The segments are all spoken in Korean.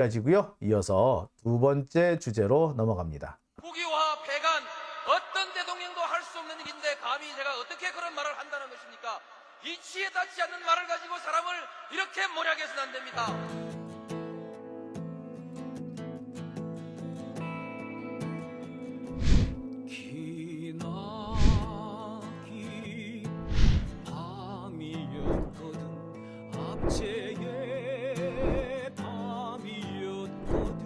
가지고요. 이어서 두 번째 주제로 넘어갑니다. 국유화 폐간 어떤 대통령도 할 수 없는 일인데 감히 제가 어떻게 그런 말을 한다는 것입니까? 이치에 닿지 않는 말을 가지고 사람을 이렇게 몰약해서는 안 됩니다. 기나긴 밤이었거든 압제의 밤이었거든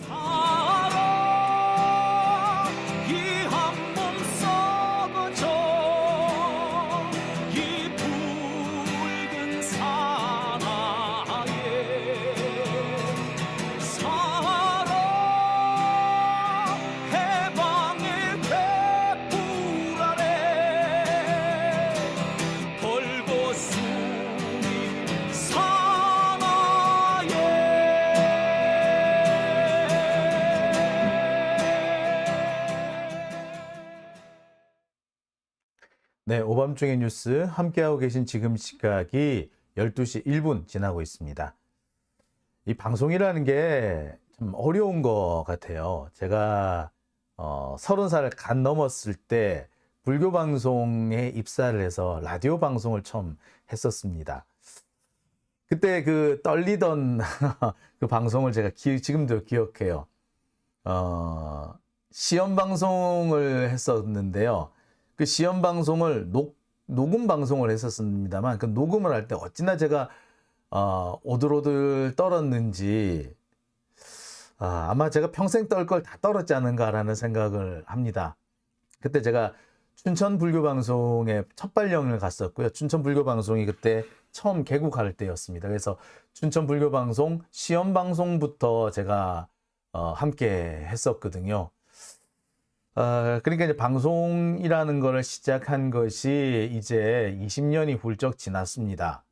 사랑이 한몸 썩어져 이 붉은 사나에 사랑 해방의 횃불 아래 벌거숭이 사나에 네, 오밤중의 뉴스 함께하고 계신 지금 시각이 12시 1분 지나고 있습니다. 이 방송이라는 게 참 어려운 것 같아요. 제가 30살 간 넘었을 때 불교 방송에 입사를 해서 라디오 방송을 처음 했었습니다. 그때 그 떨리던 그 방송을 제가 지금도 기억해요. 시험 방송을 했었는데요. 그 시험 방송을 녹음 방송을 했었습니다만 그 녹음을 할 때 어찌나 제가 오들오들 떨었는지 아마 제가 평생 떨 걸 다 떨었지 않은가라는 생각을 합니다. 그때 제가 춘천 불교 방송에 첫 발령을 갔었고요. 춘천 불교 방송이 그때 처음 개국할 때였습니다. 그래서 춘천 불교 방송 시험 방송부터 제가 함께 했었거든요. 그러니까 이제 방송이라는 거를 시작한 것이 이제 20년이 훌쩍 지났습니다.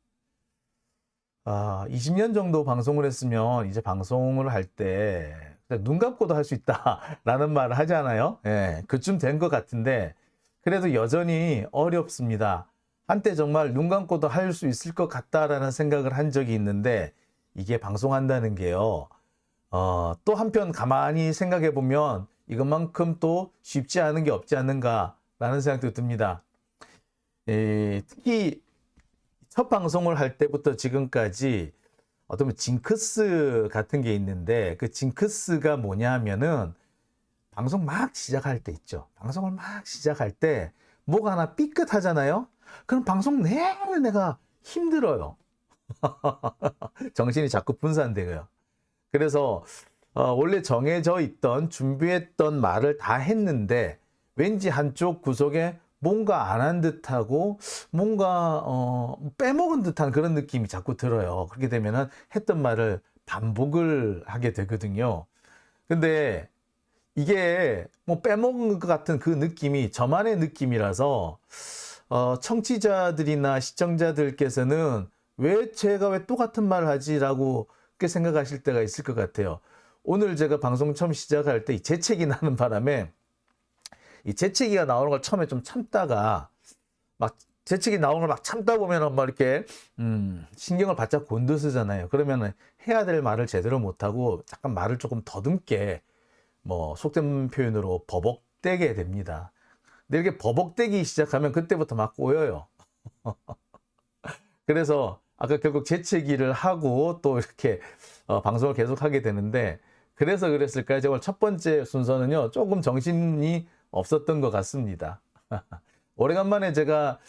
20년 정도 방송을 했으면 이제 방송을 할 때 눈 감고도 할 수 있다라는 말을 하잖아요. 예, 그쯤 된 것 같은데 그래도 여전히 어렵습니다. 한때 정말 눈 감고도 할 수 있을 것 같다라는 생각을 한 적이 있는데 이게 방송한다는 게요. 또 한편 가만히 생각해 보면 이것만큼 또 쉽지 않은 게 없지 않는가라는 생각도 듭니다. 특히 첫 방송을 할 때부터 지금까지 어떤 징크스 같은 게 있는데 그 징크스가 뭐냐 하면은 방송 막 시작할 때 있죠. 방송을 막 시작할 때 뭐가 하나 삐끗하잖아요. 그럼 방송 내내 내가 힘들어요. 정신이 자꾸 분산돼요. 그래서 원래 정해져 있던 준비했던 말을 다 했는데 왠지 한쪽 구석에 뭔가 안 한 듯하고 뭔가 빼먹은 듯한 그런 느낌이 자꾸 들어요. 그렇게 되면은 했던 말을 반복을 하게 되거든요. 근데 이게 뭐 빼먹은 것 같은 그 느낌이 저만의 느낌이라서 청취자들이나 시청자들께서는 왜 제가 왜 똑같은 말을 하지라고 그렇게 생각하실 때가 있을 것 같아요. 오늘 제가 방송 처음 시작할 때 이 재채기 나는 바람에 이 재채기가 나오는 걸 처음에 좀 참다가 막 재채기 나오는 걸 막 참다 보면은 막 이렇게 신경을 바짝 곤두서잖아요. 그러면은 해야 될 말을 제대로 못하고 잠깐 말을 조금 더듬게 뭐 속된 표현으로 버벅대게 됩니다. 근데 이렇게 버벅대기 시작하면 그때부터 막 꼬여요. 그래서 아까 결국 재채기를 하고 또 이렇게 방송을 계속 하게 되는데 그래서 그랬을까요? 제가 첫 번째 순서는요 조금 정신이 없었던 것 같습니다. 오래간만에 제가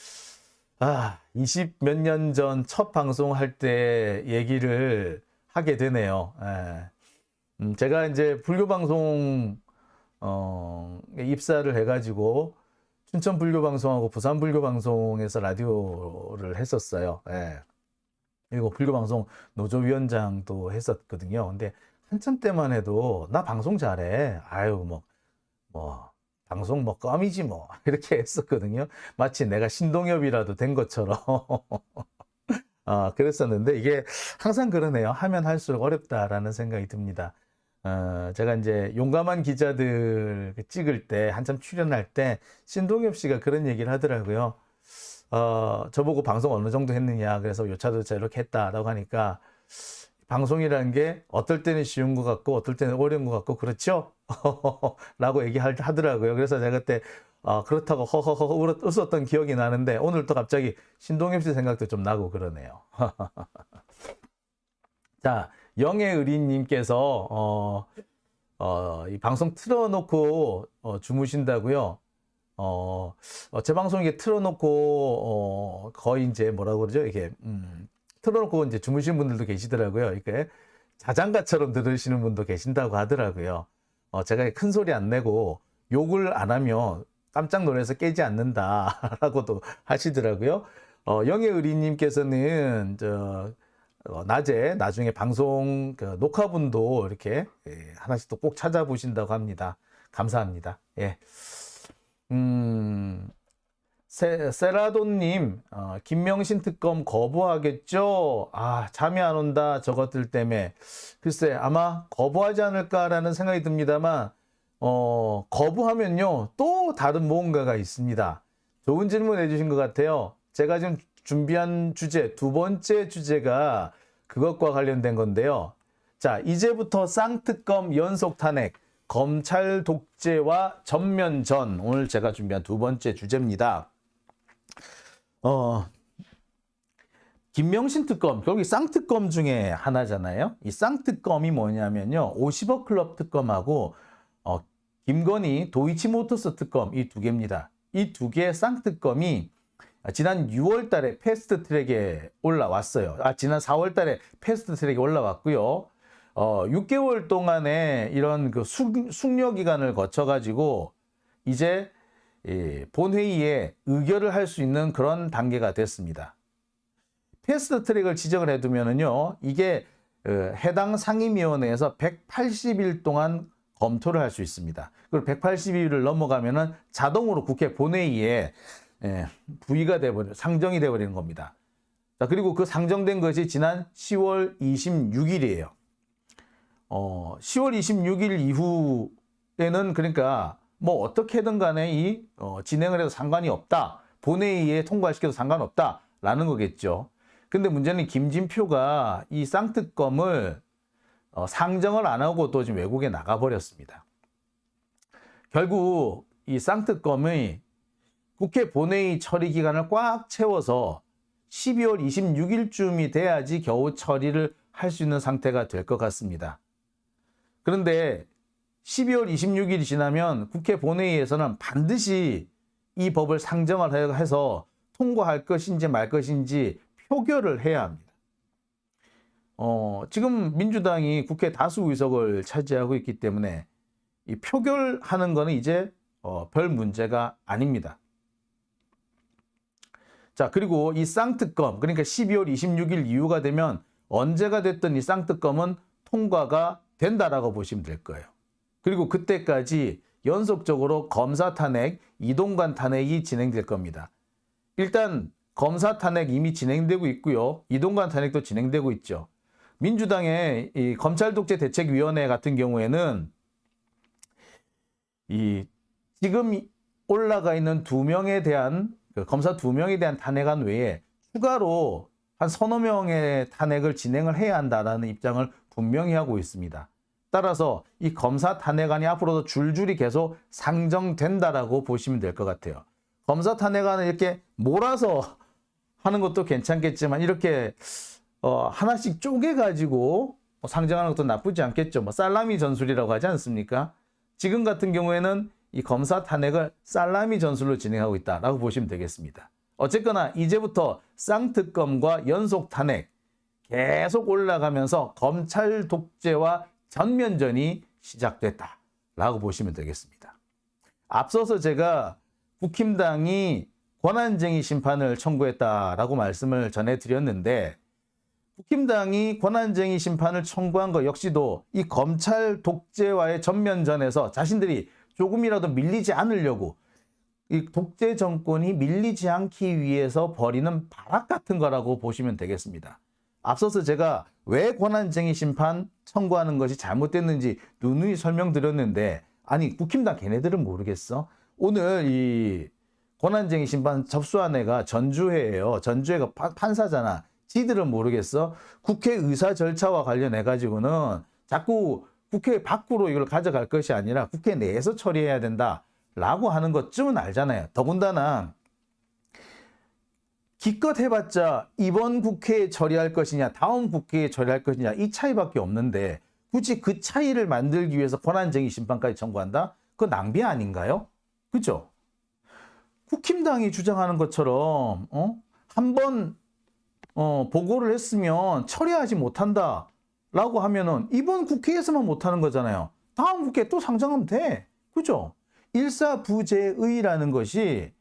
20 몇 년 전 첫 방송할 때 얘기를 하게 되네요. 제가 이제 불교 방송 입사를 해가지고 춘천 불교 방송하고 부산 불교 방송에서 라디오를 했었어요. 그리고 불교 방송 노조위원장도 했었거든요. 근데 한참 때만 해도 나 방송 잘해. 아유 뭐 방송 뭐 껌이지 뭐 이렇게 했었거든요. 마치 내가 신동엽이라도 된 것처럼 그랬었는데 이게 항상 그러네요. 하면 할수록 어렵다라는 생각이 듭니다. 제가 이제 용감한 기자들 찍을 때 한참 출연할 때 신동엽 씨가 그런 얘기를 하더라고요. 저보고 방송 어느 정도 했느냐. 그래서 요차도차 이렇게 했다라고 하니까 방송이라는 게 어떨 때는 쉬운 것 같고 어떨 때는 어려운 것 같고 그렇죠? 라고 얘기하더라고요. 그래서 제가 그때 그렇다고 허허허 웃었던 기억이 나는데 오늘 또 갑자기 신동엽 씨 생각도 좀 나고 그러네요. 자, 영애의리님께서 이 방송 틀어놓고 주무신다고요. 제 방송 이게 틀어놓고 거의 이제 뭐라고 그러죠? 이게 틀어놓고 이제 주무시는 분들도 계시더라고요. 이렇게 자장가처럼 들으시는 분도 계신다고 하더라고요. 제가 큰 소리 안 내고 욕을 안 하면 깜짝 놀라서 깨지 않는다라고도 하시더라고요. 영애의리님께서는 낮에 나중에 방송 녹화분도 이렇게 하나씩 또 꼭 찾아보신다고 합니다. 감사합니다. 예. 세라돈님, 김명신 특검 거부하겠죠? 잠이 안 온다. 저것들 때문에. 글쎄, 아마 거부하지 않을까라는 생각이 듭니다만, 거부하면요, 또 다른 무언가가 있습니다. 좋은 질문 해주신 것 같아요. 제가 지금 준비한 주제, 두 번째 주제가 그것과 관련된 건데요. 자, 이제부터 쌍특검 연속 탄핵, 검찰 독재와 전면전. 오늘 제가 준비한 두 번째 주제입니다. 김명신 특검, 결국 쌍특검 중에 하나잖아요. 이 쌍특검이 뭐냐면요. 50억 클럽 특검하고 김건희 도이치모터스 특검 이 두 개입니다. 이 두 개의 쌍특검이 지난 6월 달에 패스트 트랙에 올라왔어요. 지난 4월 달에 패스트 트랙에 올라왔고요. 6개월 동안의 이런 그 숙려 기간을 거쳐가지고 이제 본회의에 의결을 할 수 있는 그런 단계가 됐습니다. 패스트 트랙을 지정을 해두면은요, 이게 해당 상임위원회에서 180일 동안 검토를 할 수 있습니다. 그리고 180일을 넘어가면은 자동으로 국회 본회의에 부의가 돼버려, 상정이 돼버리는 겁니다. 자, 그리고 그 상정된 것이 지난 10월 26일이에요. 10월 26일 이후에는 그러니까 뭐 어떻게든 간에 이 진행을 해도 상관이 없다. 본회의에 통과시켜도 상관없다라는 거겠죠. 근데 문제는 김진표가 이 쌍특검을 상정을 안 하고 또 지금 외국에 나가버렸습니다. 결국 이 쌍특검의 국회 본회의 처리 기간을 꽉 채워서 12월 26일쯤이 돼야지 겨우 처리를 할 수 있는 상태가 될 것 같습니다. 그런데 12월 26일이 지나면 국회 본회의에서는 반드시 이 법을 상정을 해서 통과할 것인지 말 것인지 표결을 해야 합니다. 지금 민주당이 국회 다수 의석을 차지하고 있기 때문에 이 표결하는 거는 이제 별 문제가 아닙니다. 자, 그리고 이 쌍특검, 그러니까 12월 26일 이후가 되면 언제가 됐든 이 쌍특검은 통과가 된다라고 보시면 될 거예요. 그리고 그때까지 연속적으로 검사 탄핵, 이동관 탄핵이 진행될 겁니다. 일단 검사 탄핵 이미 진행되고 있고요. 이동관 탄핵도 진행되고 있죠. 민주당의 이 검찰독재대책위원회 같은 경우에는 이 지금 올라가 있는 검사 2명에 대한 탄핵안 외에 추가로 한 서너 명의 탄핵을 진행을 해야 한다라는 입장을 분명히 하고 있습니다. 따라서 이 검사 탄핵안이 앞으로도 줄줄이 계속 상정된다라고 보시면 될 것 같아요. 검사 탄핵안을 이렇게 몰아서 하는 것도 괜찮겠지만 이렇게 하나씩 쪼개가지고 상정하는 것도 나쁘지 않겠죠. 뭐 살라미 전술이라고 하지 않습니까? 지금 같은 경우에는 이 검사 탄핵을 살라미 전술로 진행하고 있다라고 보시면 되겠습니다. 어쨌거나 이제부터 쌍특검과 연속 탄핵 계속 올라가면서 검찰 독재와 전면전이 시작됐다라고 보시면 되겠습니다. 앞서서 제가 국힘당이 권한쟁의 심판을 청구했다라고 말씀을 전해드렸는데 국힘당이 권한쟁의 심판을 청구한 것 역시도 이 검찰 독재와의 전면전에서 자신들이 조금이라도 밀리지 않으려고 이 독재 정권이 밀리지 않기 위해서 벌이는 발악 같은 거라고 보시면 되겠습니다. 앞서서 제가 왜 권한쟁의 심판 청구하는 것이 잘못됐는지 누누이 설명드렸는데 아니 국힘당 걔네들은 모르겠어? 오늘 이 권한쟁의 심판 접수한 애가 전주회예요. 전주회가 판사잖아. 지들은 모르겠어. 국회 의사 절차와 관련해 가지고는 자꾸 국회 밖으로 이걸 가져갈 것이 아니라 국회 내에서 처리해야 된다라고 하는 것쯤은 알잖아요. 더군다나 기껏 해봤자 이번 국회에 처리할 것이냐 다음 국회에 처리할 것이냐 이 차이밖에 없는데 굳이 그 차이를 만들기 위해서 권한쟁의 심판까지 청구한다? 그거 낭비 아닌가요? 그죠? 국힘당이 주장하는 것처럼 한번 보고를 했으면 처리하지 못한다라고 하면은 이번 국회에서만 못하는 거잖아요. 다음 국회에 또 상정하면 돼. 그죠? 일사부재의라는 것이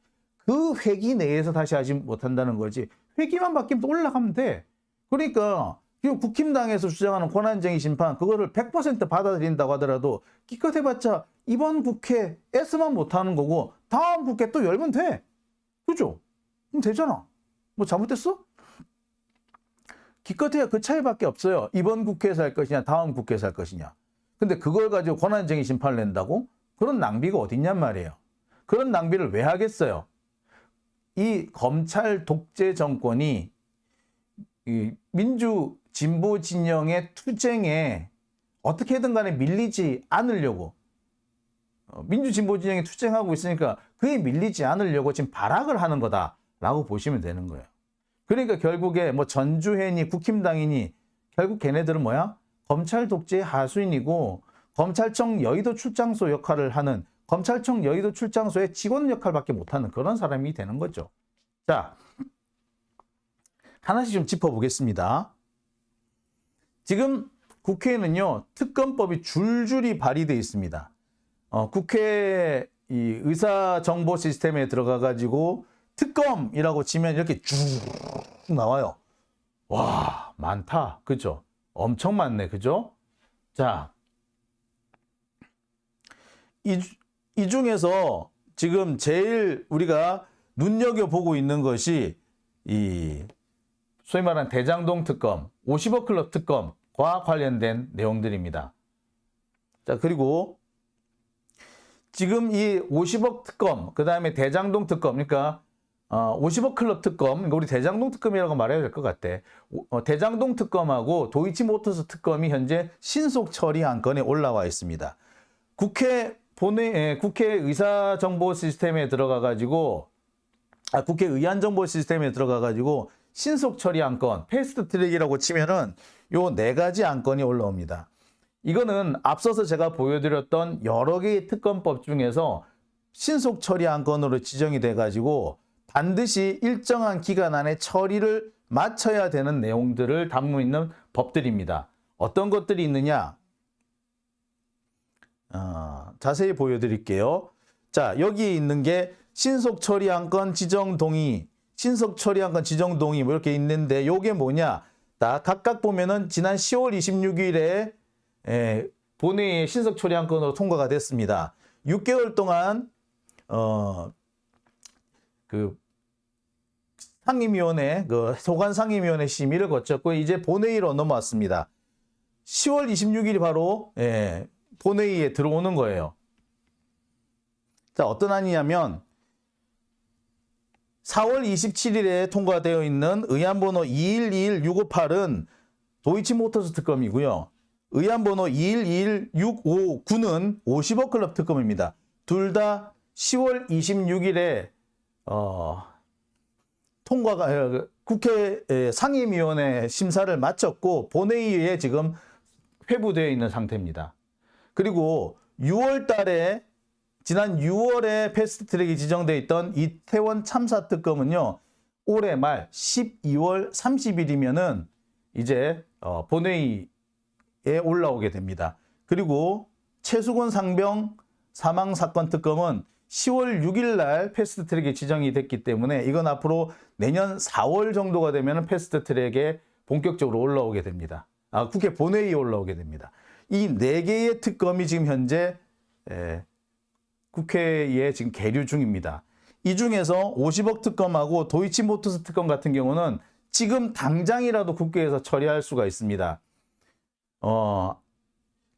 그 회기 내에서 다시 하지 못한다는 거지. 회기만 바뀌면 또 올라가면 돼. 그러니까 국힘당에서 주장하는 권한쟁의 심판 그거를 100% 받아들인다고 하더라도 기껏 해봤자 이번 국회에서만 못하는 거고 다음 국회 또 열면 돼. 그죠? 그럼 되잖아. 뭐 잘못됐어? 기껏해야 그 차이밖에 없어요. 이번 국회에서 할 것이냐 다음 국회에서 할 것이냐. 근데 그걸 가지고 권한쟁의 심판을 낸다고? 그런 낭비가 어딨냔 말이에요. 그런 낭비를 왜 하겠어요? 이 검찰 독재 정권이 이 민주 진보 진영의 투쟁에 어떻게든 간에 밀리지 않으려고 민주 진보 진영이 투쟁하고 있으니까 그에 밀리지 않으려고 지금 발악을 하는 거다라고 보시면 되는 거예요. 그러니까 결국에 뭐 전주회니 국힘당이니 결국 걔네들은 뭐야? 검찰 독재의 하수인이고 검찰청 여의도 출장소 역할을 하는 검찰청 여의도 출장소의 직원 역할밖에 못하는 그런 사람이 되는 거죠. 자, 하나씩 좀 짚어보겠습니다. 지금 국회에는요, 특검법이 줄줄이 발의되어 있습니다. 국회 이 의사정보 시스템에 들어가가지고 특검이라고 치면 이렇게 쭉 나와요. 와, 많다. 그죠? 엄청 많네. 그죠? 자, 이 중에서 지금 제일 우리가 눈여겨보고 있는 것이 이 소위 말하는 대장동 특검, 50억 클럽 특검과 관련된 내용들입니다. 자, 그리고 지금 이 50억 특검, 그 다음에 대장동 특검, 그러니까 50억 클럽 특검, 그러니까 우리 대장동 특검이라고 말해야 될 것 같아. 대장동 특검하고 도이치모터스 특검이 현재 신속 처리 안건에 올라와 있습니다. 국회 의사정보 시스템에 들어가가지고, 국회 의안정보 시스템에 들어가가지고 신속 처리 안건, 패스트 트랙이라고 치면은 요 4가지 안건이 올라옵니다. 이거는 앞서서 제가 보여드렸던 여러 개의 특검법 중에서 신속 처리 안건으로 지정이 돼가지고 반드시 일정한 기간 안에 처리를 마쳐야 되는 내용들을 담고 있는 법들입니다. 어떤 것들이 있느냐? 자세히 보여드릴게요. 자, 여기 있는 게 신속 처리 안건 지정 동의, 신속 처리 안건 지정 동의 뭐 이렇게 있는데 요게 뭐냐? 각각 보면은 지난 10월 26일에 본회의에 신속 처리 안건으로 통과가 됐습니다. 6개월 동안 그 상임위원회, 소관 상임위원회 심의를 거쳤고 이제 본회의로 넘어왔습니다. 10월 26일이 바로 본회의에 들어오는 거예요. 자, 어떤 안이냐면 4월 27일에 통과되어 있는 의안번호 2121658은 도이치모터스 특검이고요. 의안번호 2121659는 50억 클럽 특검입니다. 둘 다 10월 26일에 통과가 국회 상임위원회 심사를 마쳤고 본회의에 지금 회부되어 있는 상태입니다. 그리고 6월 달에 지난 6월에 패스트트랙이 지정되어 있던 이태원 참사 특검은요. 올해 말 12월 30일이면은 이제 본회의에 올라오게 됩니다. 그리고 최수건 상병 사망사건 특검은 10월 6일 날 패스트트랙이 지정이 됐기 때문에 이건 앞으로 내년 4월 정도가 되면 패스트트랙에 본격적으로 올라오게 됩니다. 국회 본회의에 올라오게 됩니다. 이 4개의 특검이 지금 현재 국회에 지금 계류 중입니다. 이 중에서 50억 특검하고 도이치모터스 특검 같은 경우는 지금 당장이라도 국회에서 처리할 수가 있습니다.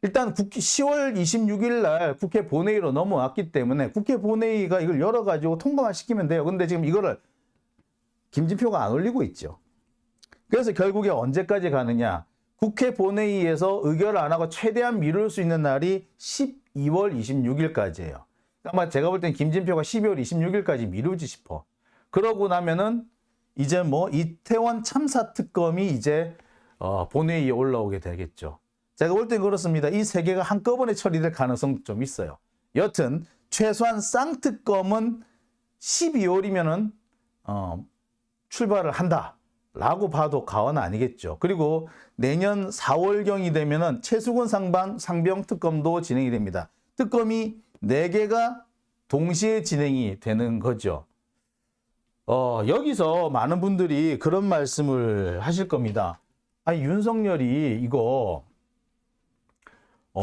일단 10월 26일 날 국회 본회의로 넘어왔기 때문에 국회 본회의가 이걸 열어가지고 통과만 시키면 돼요. 근데 지금 이거를 김진표가 안 올리고 있죠. 그래서 결국에 언제까지 가느냐? 국회 본회의에서 의결을 안 하고 최대한 미룰 수 있는 날이 12월 26일까지예요. 아마 제가 볼 땐 김진표가 12월 26일까지 미루지 싶어. 그러고 나면은 이제 뭐 이태원 참사 특검이 이제 본회의에 올라오게 되겠죠. 제가 볼 땐 그렇습니다. 이 세 개가 한꺼번에 처리될 가능성 좀 있어요. 여튼 최소한 쌍특검은 12월이면은 출발을 한다라고 봐도 과언 아니겠죠. 그리고 내년 4월경이 되면은 최수근 상병 특검도 진행이 됩니다. 특검이 4개가 동시에 진행이 되는 거죠. 여기서 많은 분들이 그런 말씀을 하실 겁니다. 아니, 윤석열이 이거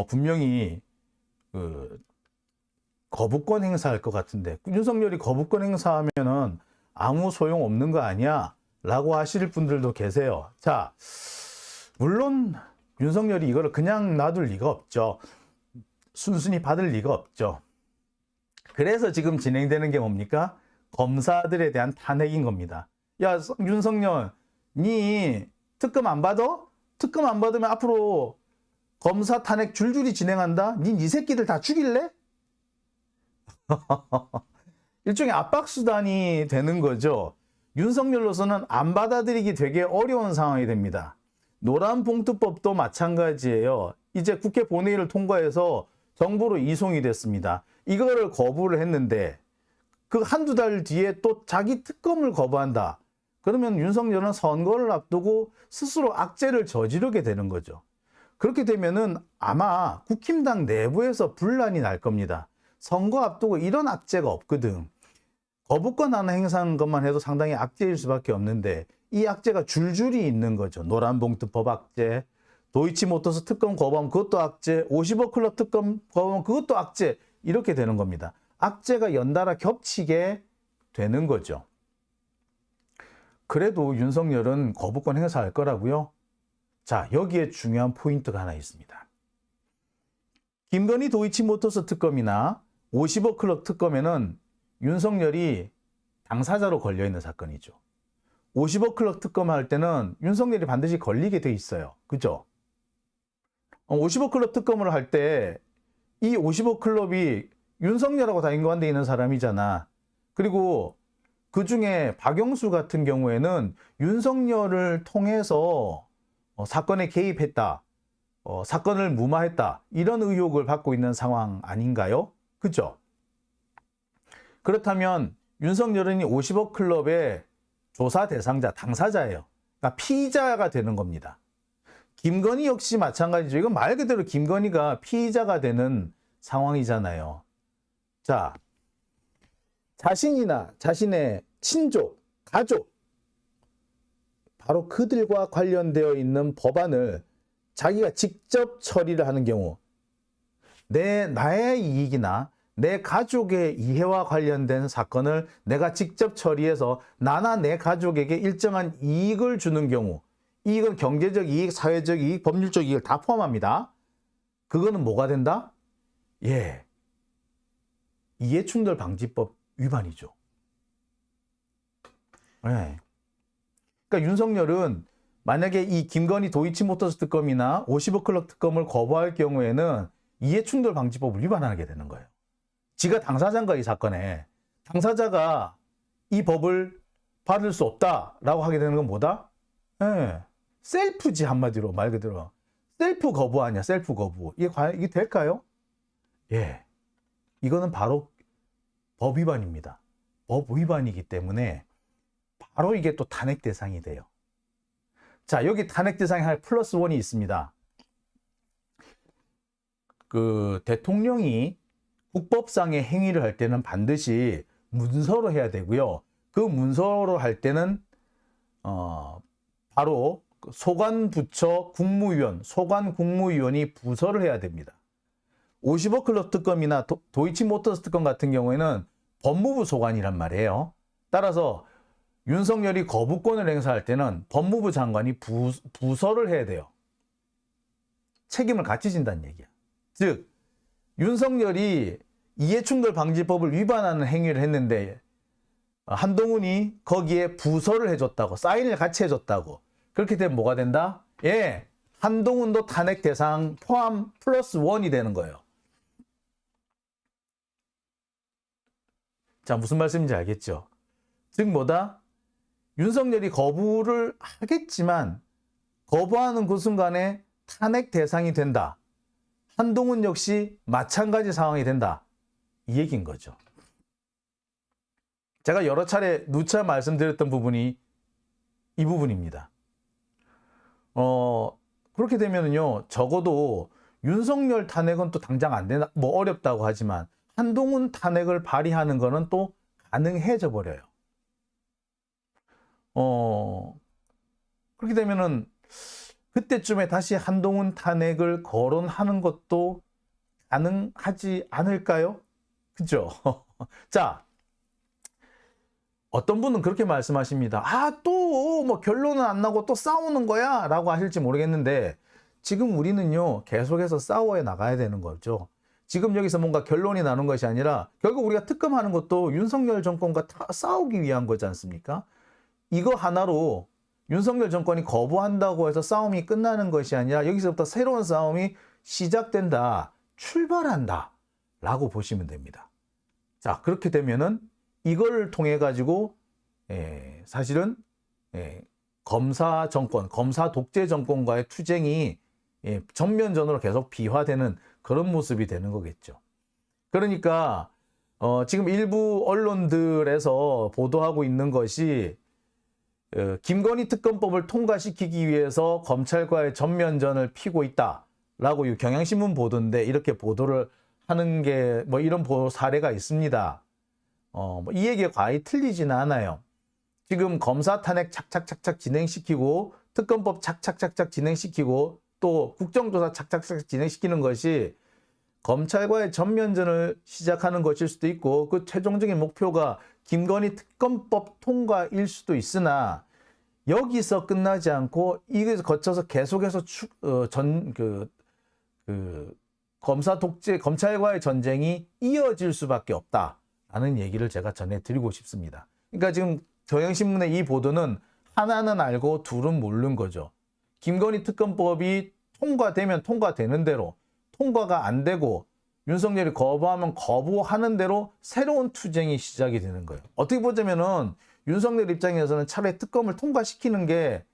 분명히 거부권 행사할 것 같은데, 윤석열이 거부권 행사하면은 아무 소용 없는 거 아니야? 라고 하실 분들도 계세요. 자, 물론 윤석열이 이거를 그냥 놔둘 리가 없죠. 순순히 받을 리가 없죠. 그래서 지금 진행되는 게 뭡니까? 검사들에 대한 탄핵인 겁니다. 야, 윤석열, 니 특검 안 받아? 특검 안 받으면 앞으로 검사 탄핵 줄줄이 진행한다? 니 새끼들 다 죽일래? 일종의 압박수단이 되는 거죠. 윤석열로서는 안 받아들이기 되게 어려운 상황이 됩니다. 노란봉투법도 마찬가지예요. 이제 국회 본회의를 통과해서 정부로 이송이 됐습니다. 이거를 거부를 했는데 그 한두 달 뒤에 또 자기 특검을 거부한다. 그러면 윤석열은 선거를 앞두고 스스로 악재를 저지르게 되는 거죠. 그렇게 되면은 아마 국힘당 내부에서 분란이 날 겁니다. 선거 앞두고 이런 악재가 없거든. 거부권 하나 행사한 것만 해도 상당히 악재일 수밖에 없는데 이 악재가 줄줄이 있는 거죠. 노란봉투법 악재, 도이치모터스 특검 거부하면 그것도 악재, 50억 클럽 특검 거부하면 그것도 악재, 이렇게 되는 겁니다. 악재가 연달아 겹치게 되는 거죠. 그래도 윤석열은 거부권 행사할 거라고요? 자, 여기에 중요한 포인트가 하나 있습니다. 김건희 도이치모터스 특검이나 50억 클럽 특검에는 윤석열이 당사자로 걸려있는 사건이죠. 50억 클럽 특검 할 때는 윤석열이 반드시 걸리게 돼 있어요. 그죠? 50억 클럽 특검을 할 때 이 50억 클럽이 윤석열하고 다 인관되어 있는 사람이잖아. 그리고 그 중에 박영수 같은 경우에는 윤석열을 통해서 사건에 개입했다, 사건을 무마했다, 이런 의혹을 받고 있는 상황 아닌가요? 그죠? 그렇다면 윤석열은 이 50억 클럽의 조사 대상자, 당사자예요. 그러니까 피의자가 되는 겁니다. 김건희 역시 마찬가지죠. 이건 말 그대로 김건희가 피의자가 되는 상황이잖아요. 자, 자신이나 자신의 친족, 가족, 바로 그들과 관련되어 있는 법안을 자기가 직접 처리를 하는 경우, 나의 이익이나 내 가족의 이해와 관련된 사건을 내가 직접 처리해서 나나 내 가족에게 일정한 이익을 주는 경우, 이익은 경제적 이익, 사회적 이익, 법률적 이익을 다 포함합니다. 그거는 뭐가 된다? 예, 이해충돌 방지법 위반이죠. 예. 그러니까 윤석열은 만약에 이 김건희 도이치모터스 특검이나 50억 클럽 특검을 거부할 경우에는 이해충돌 방지법을 위반하게 되는 거예요. 지가 당사자인가, 이 사건에. 당사자가 이 법을 받을 수 없다라고 하게 되는 건 뭐다? 예. 셀프지, 한마디로 말 그대로. 셀프 거부 아니야, 셀프 거부. 이게 과연 이게 될까요? 예. 이거는 바로 법 위반입니다. 법 위반이기 때문에 바로 이게 또 탄핵 대상이 돼요. 자, 여기 탄핵 대상이 할 플러스 원이 있습니다. 그 대통령이 국법상의 행위를 할 때는 반드시 문서로 해야 되고요. 그 문서로 할 때는 바로 소관부처 국무위원, 소관국무위원이 부서를 해야 됩니다. 50억 클럽 특검이나 도이치모터스 특검 같은 경우에는 법무부 소관이란 말이에요. 따라서 윤석열이 거부권을 행사할 때는 법무부 장관이 부서를 해야 돼요. 책임을 같이 진다는 얘기야. 즉, 윤석열이 이해충돌 방지법을 위반하는 행위를 했는데 한동훈이 거기에 부서를 해줬다고, 사인을 같이 해줬다고, 그렇게 되면 뭐가 된다? 예, 한동훈도 탄핵 대상 포함 플러스 1이 되는 거예요. 자, 무슨 말씀인지 알겠죠? 즉 뭐다? 윤석열이 거부를 하겠지만 거부하는 그 순간에 탄핵 대상이 된다. 한동훈 역시 마찬가지 상황이 된다. 이 얘기인 거죠. 제가 여러 차례 누차 말씀드렸던 부분이 이 부분입니다. 그렇게 되면은요, 적어도 윤석열 탄핵은 또 당장 안 되나, 뭐 어렵다고 하지만 한동훈 탄핵을 발의하는 거는 또 가능해져 버려요. 그렇게 되면은 그때쯤에 다시 한동훈 탄핵을 거론하는 것도 가능하지 않을까요? 그죠? 자, 어떤 분은 그렇게 말씀하십니다. 아, 또 뭐 결론은 안 나고 또 싸우는 거야? 라고 하실지 모르겠는데 지금 우리는요, 계속해서 싸워야 나가야 되는 거죠. 지금 여기서 뭔가 결론이 나는 것이 아니라 결국 우리가 특검하는 것도 윤석열 정권과 싸우기 위한 거지 않습니까? 이거 하나로 윤석열 정권이 거부한다고 해서 싸움이 끝나는 것이 아니라 여기서부터 새로운 싸움이 시작된다, 출발한다 라고 보시면 됩니다. 자, 그렇게 되면은 이걸 통해 가지고 사실은 검사 정권, 검사 독재 정권과의 투쟁이 전면전으로 계속 비화되는 그런 모습이 되는 거겠죠. 그러니까 지금 일부 언론들에서 보도하고 있는 것이 김건희 특검법을 통과시키기 위해서 검찰과의 전면전을 피고 있다라고 이 경향신문 보도인데 이렇게 보도를 하는 게 뭐 이런 사례가 있습니다. 이 얘기가 과히 틀리지는 않아요. 지금 검사 탄핵 착착착착 진행시키고 특검법 착착착착 진행시키고 또 국정조사 착착착 진행시키는 것이 검찰과의 전면전을 시작하는 것일 수도 있고 그 최종적인 목표가 김건희 특검법 통과일 수도 있으나 여기서 끝나지 않고 이것을 거쳐서 계속해서 검사 독재, 검찰과의 전쟁이 이어질 수밖에 없다라는 얘기를 제가 전해드리고 싶습니다. 그러니까 지금 경향신문의 이 보도는 하나는 알고 둘은 모르는 거죠. 김건희 특검법이 통과되면 통과되는 대로, 통과가 안 되고 윤석열이 거부하면 거부하는 대로 새로운 투쟁이 시작이 되는 거예요. 어떻게 보자면은 윤석열 입장에서는 차라리 특검을 통과시키는 게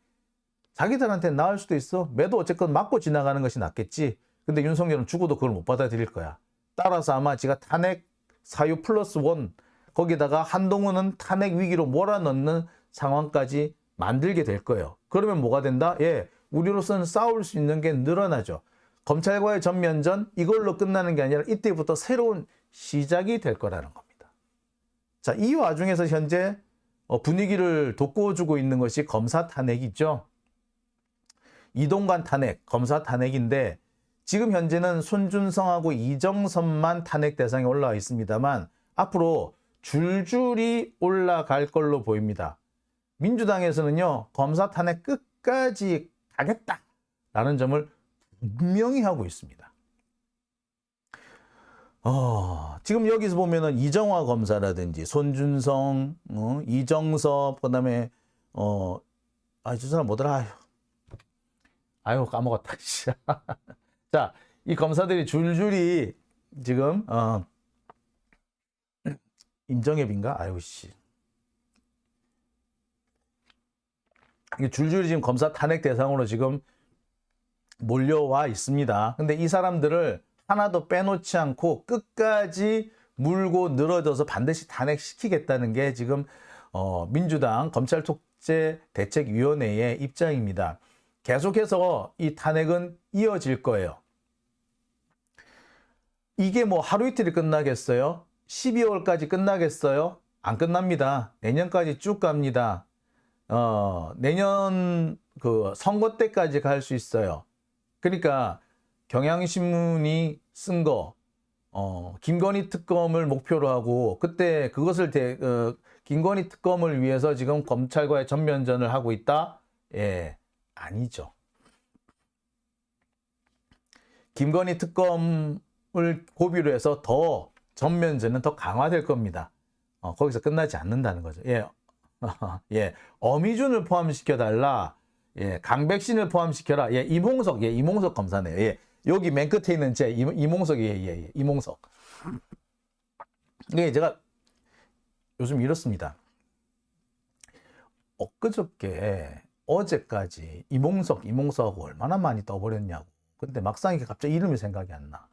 자기들한테 나을 수도 있어. 매도 어쨌건 맞고 지나가는 것이 낫겠지. 근데 윤석열은 죽어도 그걸 못 받아들일 거야. 따라서 아마 지가 탄핵 사유 플러스 1 거기다가 한동훈은 탄핵 위기로 몰아넣는 상황까지 만들게 될 거예요. 그러면 뭐가 된다? 예, 우리로서는 싸울 수 있는 게 늘어나죠. 검찰과의 전면전 이걸로 끝나는 게 아니라 이때부터 새로운 시작이 될 거라는 겁니다. 자, 이 와중에서 현재 분위기를 돋궈주고 있는 것이 검사 탄핵이죠. 이동관 탄핵, 검사 탄핵인데 지금 현재는 손준성하고 이정섭만 탄핵 대상에 올라와 있습니다만 앞으로 줄줄이 올라갈 걸로 보입니다. 민주당에서는요, 검사 탄핵 끝까지 가겠다라는 점을 분명히 하고 있습니다. 지금 여기서 보면은 이정화 검사라든지 손준성, 이정섭, 그다음에 저 사람 뭐더라? 아유 까먹었다. 자, 이 검사들이 줄줄이 지금 임정엽인가? 아유 씨. 이게 줄줄이 지금 검사 탄핵 대상으로 지금 몰려와 있습니다. 근데 이 사람들을 하나도 빼놓지 않고 끝까지 물고 늘어져서 반드시 탄핵시키겠다는 게 지금 민주당 검찰독재대책위원회의 입장입니다. 계속해서 이 탄핵은 이어질 거예요. 이게 뭐 하루 이틀이 끝나겠어요? 12월까지 끝나겠어요? 안 끝납니다. 내년까지 쭉 갑니다. 내년 그 선거 때까지 갈 수 있어요. 그러니까 경향신문이 쓴 거, 김건희 특검을 목표로 하고 그때 그것을 김건희 특검을 위해서 지금 검찰과의 전면전을 하고 있다? 예, 아니죠. 김건희 특검을 고비로 해서 더 전면전은 더 강화될 겁니다. 거기서 끝나지 않는다는 거죠. 예, 예, 어미준을 포함시켜 달라. 예, 강백신을 포함시켜라. 예, 이몽석, 예, 이몽석 검사네요. 예, 여기 맨 끝에 있는 제 이몽석이 예, 이몽석. 예, 제가 요즘 이렇습니다. 엊그저께 어제까지 이몽석하고 얼마나 많이 떠버렸냐고. 근데 막상 이게 갑자기 이름이 생각이 안 나.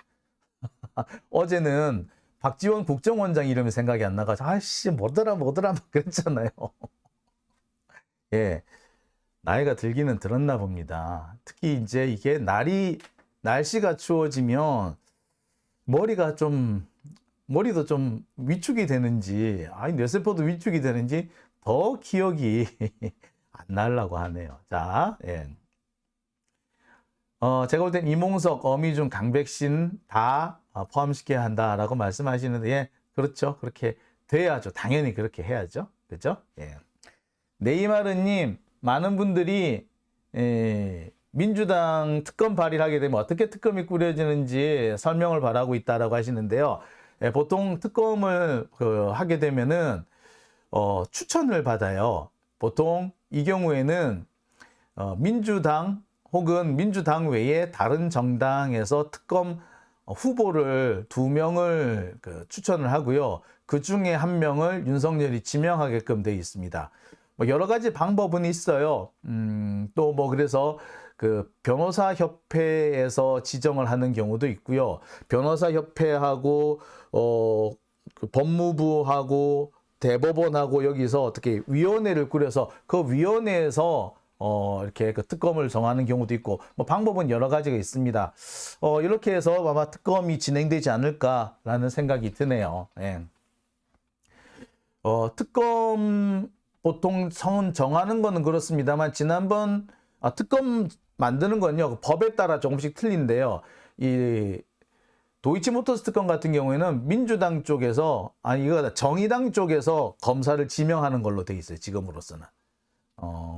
어제는 박지원 국정원장 이름이 생각이 안 나가지고 아씨 뭐더라 막 그랬잖아요. 예, 나이가 들기는 들었나 봅니다. 특히 이제 이게 날씨가 추워지면 머리도 좀 위축이 되는지, 아니 뇌세포도 위축이 되는지 더 기억이 안 나려고 하네요. 자, 예. 제가 볼 땐 이몽석, 어미중, 강백신 다 포함시켜야 한다라고 말씀하시는데, 예, 그렇죠. 그렇게 돼야죠. 당연히 그렇게 해야죠. 그죠? 예. 네이마르님, 많은 분들이, 민주당 특검 발의를 하게 되면 어떻게 특검이 꾸려지는지 설명을 바라고 있다라고 하시는데요. 예, 보통 특검을 하게 되면은, 추천을 받아요. 보통 이 경우에는, 민주당 혹은 민주당 외에 다른 정당에서 특검 후보를 2명을 추천을 하고요. 그 중에 1명을 윤석열이 지명하게끔 되어 있습니다. 뭐 여러 가지 방법은 있어요. 또 뭐 그래서 그 변호사 협회에서 지정을 하는 경우도 있고요. 변호사 협회하고 그 법무부하고 대법원하고 여기서 어떻게 위원회를 꾸려서 그 위원회에서 이렇게 그 특검을 정하는 경우도 있고, 뭐 방법은 여러 가지가 있습니다. 이렇게 해서 아마 특검이 진행되지 않을까라는 생각이 드네요. 예. 특검 보통 정하는 거는 그렇습니다만, 지난번 특검 만드는 건요, 법에 따라 조금씩 틀린데요. 이 도이치모터스 특검 같은 경우에는 민주당 쪽에서, 이거 정의당 쪽에서 검사를 지명하는 걸로 돼 있어요, 지금으로서는.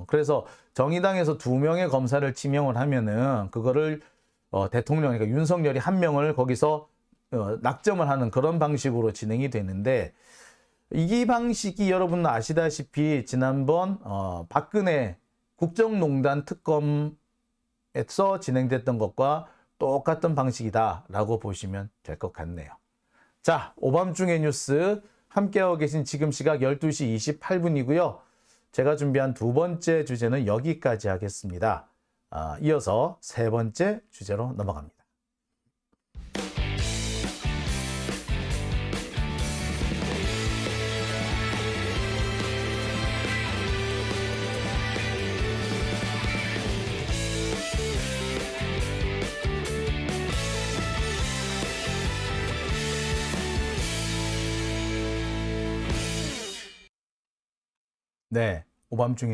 그래서 정의당에서 2명의 검사를 지명을 하면은 그거를 대통령, 그러니까 윤석열이 1명을 거기서 낙점을 하는 그런 방식으로 진행이 되는데, 이 방식이 여러분 아시다시피 지난번 박근혜 국정농단 특검에서 진행됐던 것과 똑같은 방식이다라고 보시면 될 것 같네요. 자, 오밤중의 뉴스 함께하고 계신 지금 시각 12시 28분이고요. 제가 준비한 2번째 주제는 여기까지 하겠습니다. 이어서 3번째 주제로 넘어갑니다. 네, 오밤중의